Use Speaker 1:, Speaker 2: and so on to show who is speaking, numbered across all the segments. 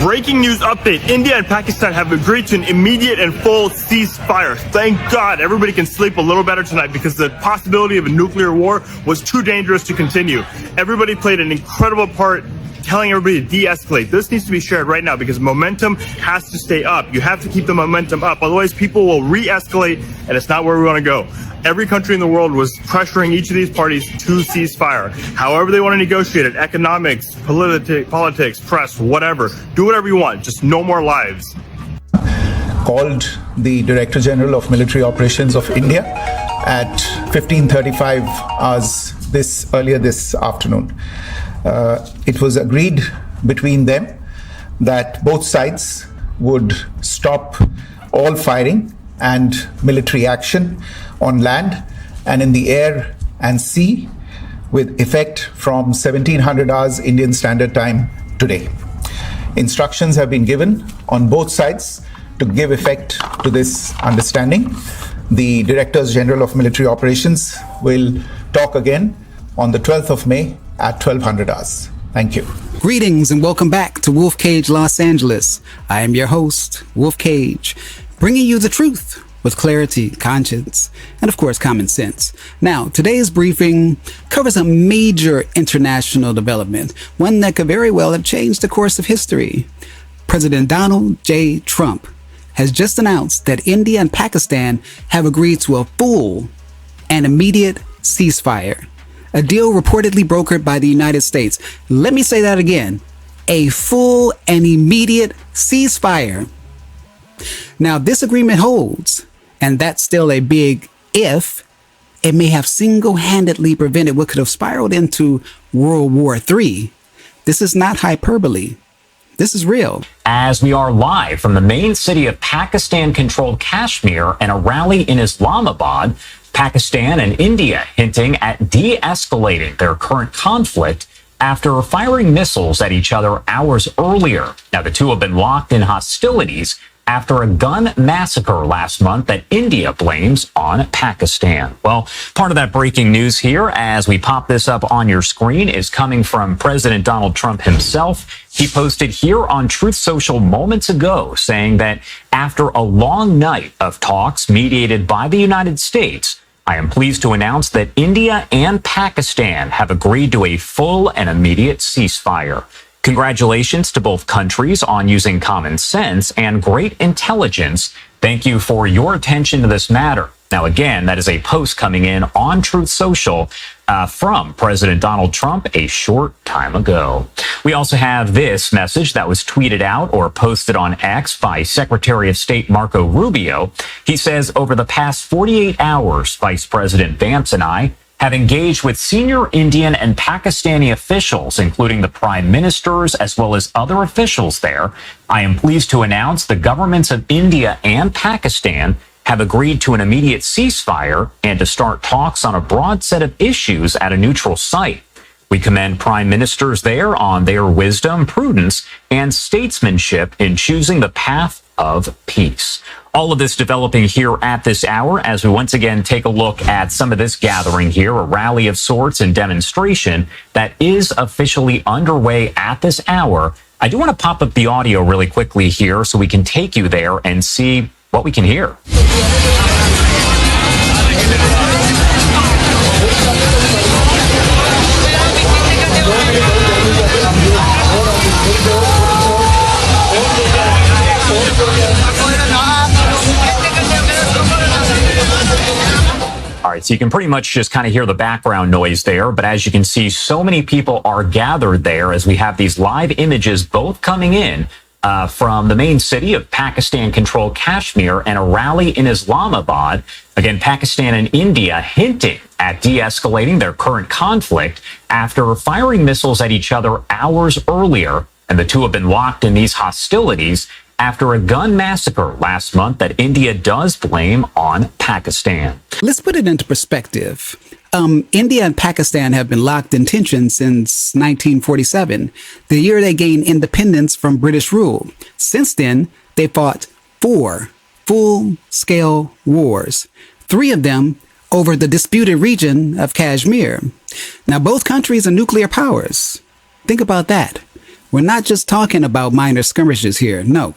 Speaker 1: Breaking news update. India and Pakistan have agreed to an immediate and full ceasefire. Thank God everybody can sleep a little better tonight because the possibility of a nuclear war was too dangerous to continue. Everybody played an incredible part telling everybody to de-escalate. This needs to be shared right now because momentum has to stay up. You have to keep the momentum up. Otherwise, people will re-escalate and it's not where we want to go. Every country in the world was pressuring each of these parties to ceasefire. However they want to negotiate it, economics, politics, press, whatever. Do whatever you want. Just no more lives.
Speaker 2: Called the Director General of Military Operations of India at 15:35 hours earlier this afternoon. It was agreed between them that both sides would stop all firing and military action on land and in the air and sea with effect from 1700 hours Indian Standard Time today. Instructions have been given on both sides to give effect to this understanding. The Directors General of Military Operations will talk again on the 12th of May at 1200 hours. Thank you.
Speaker 3: Greetings and welcome back to Wolf Kage Los Angeles. I am your host, Wolf Kage, bringing you the truth with clarity, conscience, and of course, common sense. Now, today's briefing covers a major international development, one that could very well have changed the course of history. President Donald J. Trump has just announced that India and Pakistan have agreed to a full and immediate ceasefire, a deal reportedly brokered by the United States. Let me say that again, a full and immediate ceasefire. Now, this agreement holds, and that's still a big if. It may have single-handedly prevented what could have spiraled into World War III. This is not hyperbole. This is real.
Speaker 4: As we are live from the main city of Pakistan-controlled Kashmir and a rally in Islamabad, Pakistan and India hinting at de-escalating their current conflict after firing missiles at each other hours earlier. Now, the two have been locked in hostilities after a gun massacre last month that India blames on Pakistan. Well, part of that breaking news here, as we pop this up on your screen, is coming from President Donald Trump himself. He posted here on Truth Social moments ago saying that after a long night of talks mediated by the United States, I am pleased to announce that India and Pakistan have agreed to a full and immediate ceasefire. Congratulations to both countries on using common sense and great intelligence. Thank you for your attention to this matter. Now, again, that is a post coming in on Truth Social from President Donald Trump a short time ago. We also have this message that was tweeted out or posted on X by Secretary of State Marco Rubio. He says, over the past 48 hours, Vice President Vance and I have engaged with senior Indian and Pakistani officials, including the prime ministers, as well as other officials there. I am pleased to announce the governments of India and Pakistan have agreed to an immediate ceasefire and to start talks on a broad set of issues at a neutral site. We commend prime ministers there on their wisdom, prudence, and statesmanship in choosing the path of peace. All of this developing here at this hour as we once again take a look at some of this gathering here, a rally of sorts and demonstration that is officially underway at this hour. I do want to pop up the audio really quickly here so we can take you there and see what we can hear. All right, so you can pretty much just kind of hear the background noise there, but as you can see, so many people are gathered there as we have these live images both coming in from the main city of Pakistan-controlled Kashmir and a rally in Islamabad. Again, Pakistan and India hinting at de-escalating their current conflict after firing missiles at each other hours earlier, and the two have been locked in these hostilities after a gun massacre last month that India does blame on Pakistan.
Speaker 3: Let's put it into perspective. India and Pakistan have been locked in tension since 1947, the year they gained independence from British rule. Since then, they fought 4 full-scale wars, 3 of them over the disputed region of Kashmir. Now, both countries are nuclear powers. Think about that. We're not just talking about minor skirmishes here. No,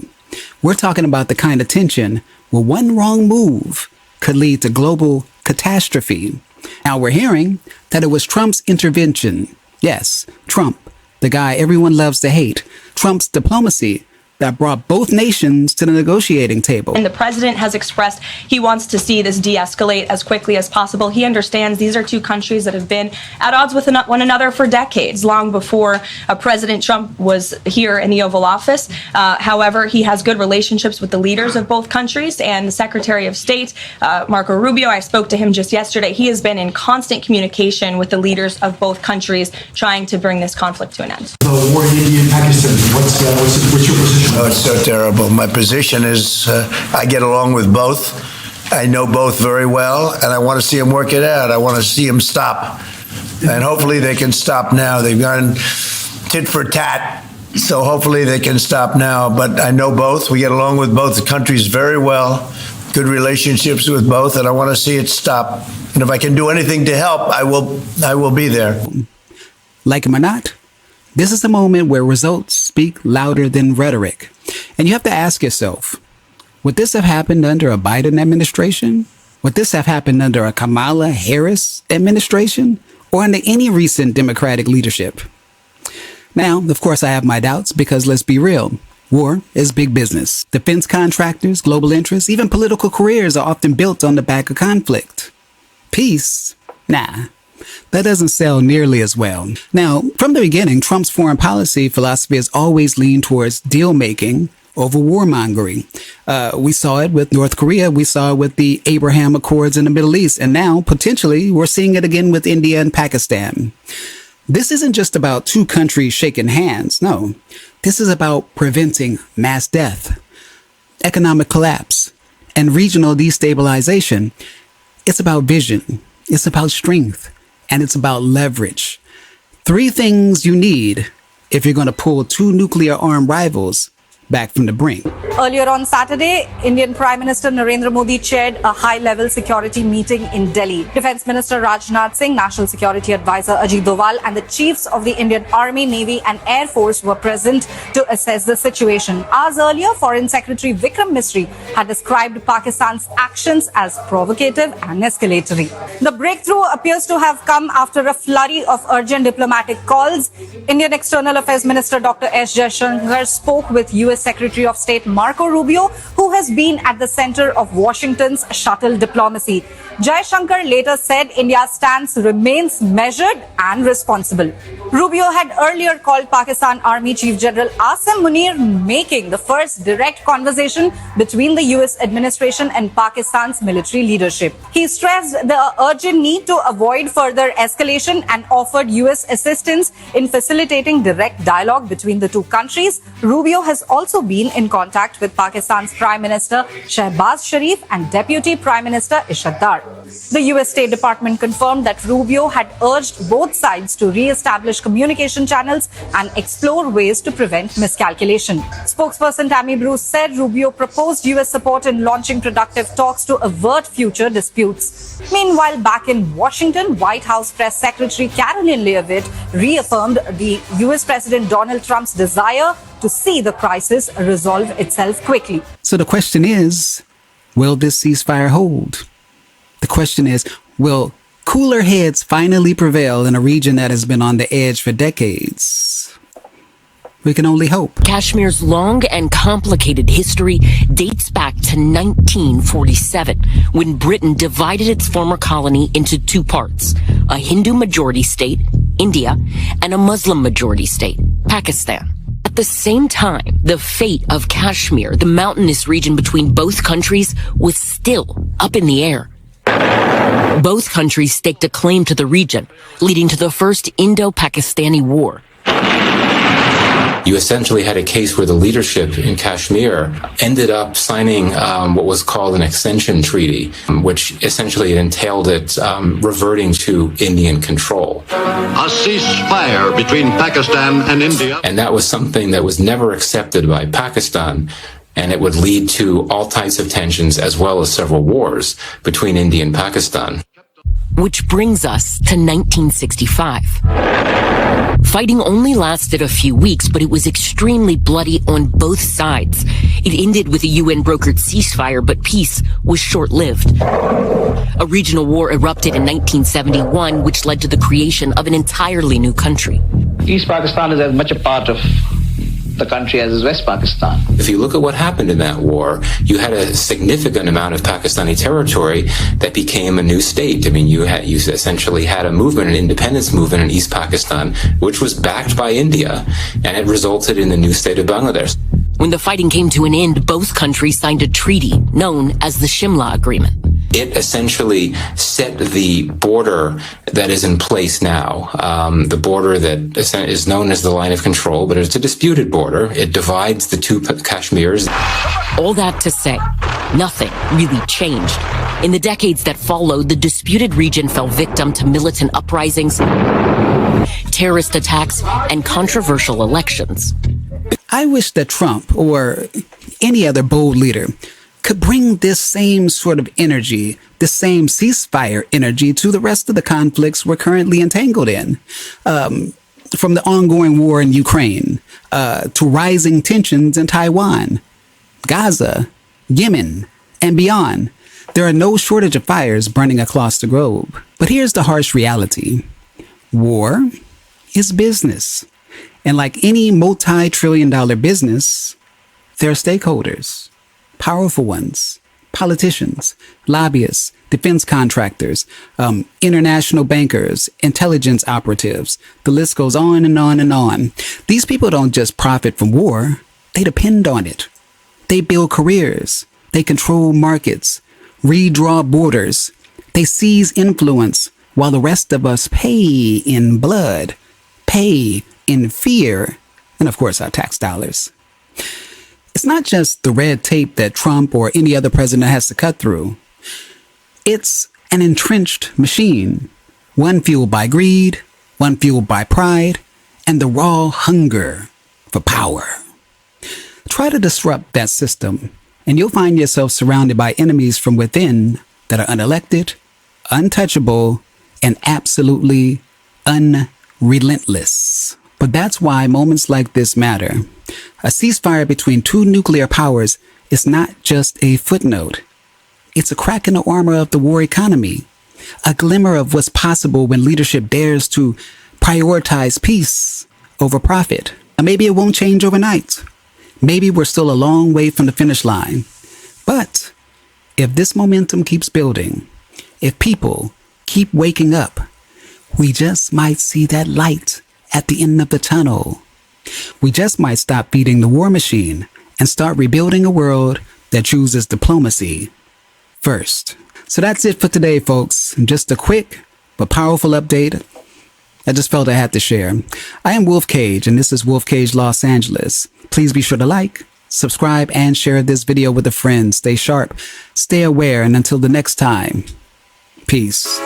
Speaker 3: we're talking about the kind of tension where one wrong move could lead to global catastrophe. Now we're hearing that it was Trump's intervention. Yes, Trump, the guy everyone loves to hate. Trump's diplomacy that brought both nations to the negotiating table.
Speaker 5: And the president has expressed he wants to see this de-escalate as quickly as possible. He understands these are two countries that have been at odds with one another for decades, long before President Trump was here in the Oval Office. However, he has good relationships with the leaders of both countries, and the Secretary of State, Marco Rubio, I spoke to him just yesterday. He has been in constant communication with the leaders of both countries, trying to bring this conflict to an end.
Speaker 6: The war in India and Pakistan, what's your position?
Speaker 7: Oh, it's so terrible. My position is I get along with both. I know both very well, and I want to see them work it out. I want to see them stop. And hopefully they can stop now. They've gone tit for tat, so hopefully they can stop now. But I know both. We get along with both countries very well, good relationships with both, and I want to see it stop. And if I can do anything to help, I will be there.
Speaker 3: Like him or not, this is the moment where results speak louder than rhetoric. And you have to ask yourself, would this have happened under a Biden administration? Would this have happened under a Kamala Harris administration? Or under any recent Democratic leadership? Now, of course, I have my doubts because let's be real. War is big business. Defense contractors, global interests, even political careers are often built on the back of conflict. Peace? Nah. That doesn't sell nearly as well. Now, from the beginning, Trump's foreign policy philosophy has always leaned towards deal-making over warmongering. We saw it with North Korea. We saw it with the Abraham Accords in the Middle East. And now, potentially, we're seeing it again with India and Pakistan. This isn't just about two countries shaking hands. No, this is about preventing mass death, economic collapse, and regional destabilization. It's about vision. It's about strength. And it's about leverage. Three things you need if you're going to pull two nuclear-armed rivals back from the brink.
Speaker 8: Earlier on Saturday, Indian Prime Minister Narendra Modi chaired a high-level security meeting in Delhi. Defense Minister Rajnath Singh, National Security Advisor Ajit Doval, and the chiefs of the Indian Army, Navy and Air Force were present to assess the situation. Hours earlier, Foreign Secretary Vikram Misri had described Pakistan's actions as provocative and escalatory. The breakthrough appears to have come after a flurry of urgent diplomatic calls. Indian External Affairs Minister Dr. S. Jaishankar spoke with U.S. Secretary of State Marco Rubio, who has been at the center of Washington's shuttle diplomacy. Jaishankar later said India's stance remains measured and responsible. Rubio had earlier called Pakistan Army Chief General Asim Munir, making the first direct conversation between the US administration and Pakistan's military leadership. He stressed the urgent need to avoid further escalation and offered US assistance in facilitating direct dialogue between the two countries. Rubio has also been in contact with Pakistan's Prime Minister Shehbaz Sharif and Deputy Prime Minister Ishaq Dar. The US State Department confirmed that Rubio had urged both sides to re-establish communication channels and explore ways to prevent miscalculation. Spokesperson Tammy Bruce said Rubio proposed US support in launching productive talks to avert future disputes. Meanwhile, back in Washington, White House Press Secretary Caroline Leavitt reaffirmed the US President Donald Trump's desire to see the crisis resolve itself quickly.
Speaker 3: So the question is, will this ceasefire hold? The question is, will cooler heads finally prevail in a region that has been on the edge for decades? We can only hope.
Speaker 9: Kashmir's long and complicated history dates back to 1947, when Britain divided its former colony into two parts, a Hindu-majority state, India, and a Muslim-majority state, Pakistan. At the same time, the fate of Kashmir, the mountainous region between both countries, was still up in the air. Both countries staked a claim to the region, leading to the first Indo-Pakistani War.
Speaker 10: You essentially had a case where the leadership in Kashmir ended up signing what was called an extension treaty, which essentially entailed it reverting to Indian control.
Speaker 11: A ceasefire between Pakistan and India.
Speaker 10: And that was something that was never accepted by Pakistan, and it would lead to all types of tensions as well as several wars between India and Pakistan.
Speaker 9: Which brings us to 1965. Fighting only lasted a few weeks, but it was extremely bloody on both sides. It ended with a UN-brokered ceasefire, but peace was short-lived. A regional war erupted in 1971, which led to the creation of an entirely new country.
Speaker 12: East Pakistan is as much a part of the country as is West Pakistan.
Speaker 10: If you look at what happened in that war, you had a significant amount of Pakistani territory that became a new state. I mean, you essentially had a movement, an independence movement in East Pakistan, which was backed by India, and it resulted in the new state of Bangladesh.
Speaker 9: When the fighting came to an end, both countries signed a treaty known as the Shimla Agreement.
Speaker 10: It essentially set the border that is in place now, the border that is known as the line of control, but it's a disputed border. It divides the two Kashmirs.
Speaker 9: All that to say, nothing really changed. In the decades that followed, the disputed region fell victim to militant uprisings, terrorist attacks, and controversial elections.
Speaker 3: I wish that Trump or any other bold leader could bring this same sort of energy, this same ceasefire energy to the rest of the conflicts we're currently entangled in. From the ongoing war in Ukraine, to rising tensions in Taiwan, Gaza, Yemen, and beyond. There are no shortage of fires burning across the globe. But here's the harsh reality. War is business. And like any multi-trillion-dollar business, there are stakeholders, powerful ones, politicians, lobbyists, defense contractors, international bankers, intelligence operatives. The list goes on and on and on. These people don't just profit from war. They depend on it. They build careers. They control markets, redraw borders. They seize influence while the rest of us pay in blood, pay in fear, and of course our tax dollars. It's not just the red tape that Trump or any other president has to cut through. It's an entrenched machine, one fueled by greed, one fueled by pride, and the raw hunger for power. Try to disrupt that system, and you'll find yourself surrounded by enemies from within that are unelected, untouchable, and absolutely unrelentless. But that's why moments like this matter. A ceasefire between two nuclear powers is not just a footnote. It's a crack in the armor of the war economy, a glimmer of what's possible when leadership dares to prioritize peace over profit. And maybe it won't change overnight. Maybe we're still a long way from the finish line. But if this momentum keeps building, if people keep waking up, we just might see that light at the end of the tunnel. We just might stop feeding the war machine and start rebuilding a world that chooses diplomacy first. So that's it for today, folks. Just a quick but powerful update I just felt I had to share. I am Wolf Kage, and this is Wolf Kage Los Angeles. Please be sure to like, subscribe, and share this video with a friend. Stay sharp, stay aware, and until the next time, peace.